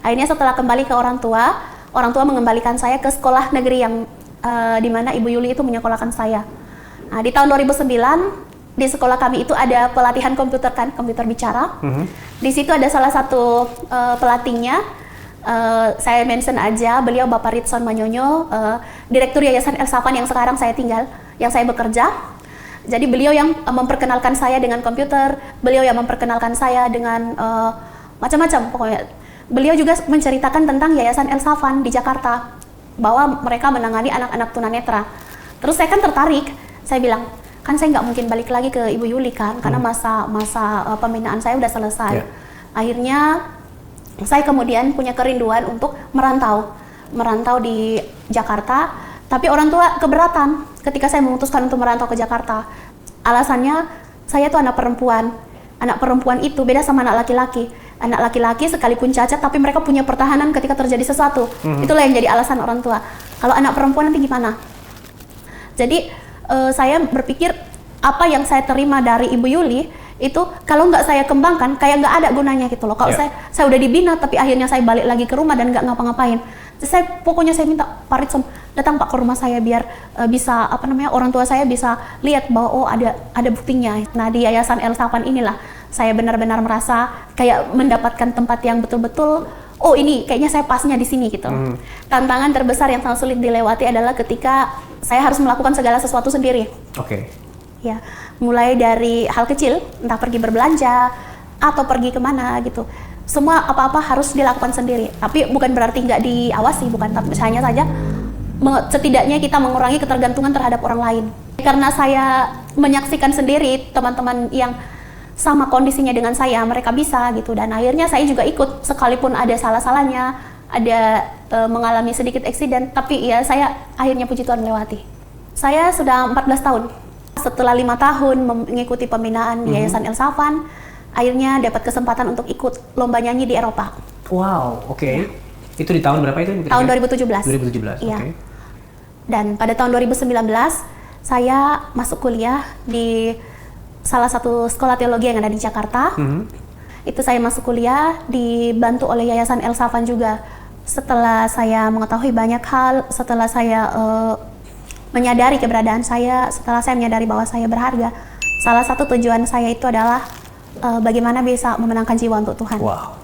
Akhirnya setelah kembali ke orang tua mengembalikan saya ke sekolah negeri yang di mana Ibu Yuli itu menyekolahkan saya. Nah, di tahun 2009 di sekolah kami itu ada pelatihan komputer kan, komputer bicara. Di situ ada salah satu pelatihnya, saya mention aja, beliau Bapak Ritson Manyonyo, Direktur Yayasan El Safan yang sekarang saya tinggal, yang saya bekerja. Jadi beliau yang memperkenalkan saya dengan komputer, beliau yang memperkenalkan saya dengan macam-macam pokoknya. Beliau juga menceritakan tentang Yayasan El Safan di Jakarta, bahwa mereka menangani anak-anak tunanetra. Terus saya kan tertarik, saya bilang, kan saya nggak mungkin balik lagi ke Ibu Yuli kan, karena masa pembinaan saya udah selesai. Akhirnya saya kemudian punya kerinduan untuk merantau di Jakarta, tapi orang tua keberatan ketika saya memutuskan untuk merantau ke Jakarta. Alasannya, saya tuh anak perempuan. Anak perempuan itu beda sama anak laki-laki. Anak laki-laki sekalipun cacat, tapi mereka punya pertahanan ketika terjadi sesuatu. Itulah yang jadi alasan orang tua. Kalau anak perempuan nanti gimana? Jadi saya berpikir apa yang saya terima dari Ibu Yuli itu kalau nggak saya kembangkan kayak nggak ada gunanya gitu loh. Kalau saya udah dibina tapi akhirnya saya balik lagi ke rumah dan nggak ngapa-ngapain. Pokoknya saya minta Pak Ritson datang Pak ke rumah saya biar bisa orang tua saya bisa lihat bahwa oh ada buktinya. Nah, di Yayasan El Safan inilah saya benar-benar merasa kayak mendapatkan tempat yang betul-betul oh ini kayaknya saya pasnya di sini gitu. Tantangan terbesar yang sangat sulit dilewati adalah ketika saya harus melakukan segala sesuatu sendiri. Ya, mulai dari hal kecil, entah pergi berbelanja atau pergi kemana gitu. Semua apa-apa harus dilakukan sendiri. Tapi bukan berarti nggak diawasi, bukan. Tapi hanya saja setidaknya kita mengurangi ketergantungan terhadap orang lain. Karena saya menyaksikan sendiri teman-teman yang sama kondisinya dengan saya, mereka bisa gitu. Dan akhirnya saya juga ikut, sekalipun ada salah-salahnya, ada mengalami sedikit eksiden, tapi ya saya akhirnya puji Tuhan melewati. Saya sudah 14 tahun. Setelah 5 tahun mengikuti pembinaan di Yayasan El Safan, akhirnya dapat kesempatan untuk ikut lomba nyanyi di Eropa. Wow, oke. Itu di tahun berapa itu? Tahun 2017. 2017, iya. oke. Dan pada tahun 2019, saya masuk kuliah di salah satu sekolah teologi yang ada di Jakarta. Itu saya masuk kuliah dibantu oleh Yayasan El Safan juga. Setelah saya mengetahui banyak hal, setelah saya menyadari keberadaan saya, setelah saya menyadari bahwa saya berharga, salah satu tujuan saya itu adalah bagaimana bisa memenangkan jiwa untuk Tuhan. Wow.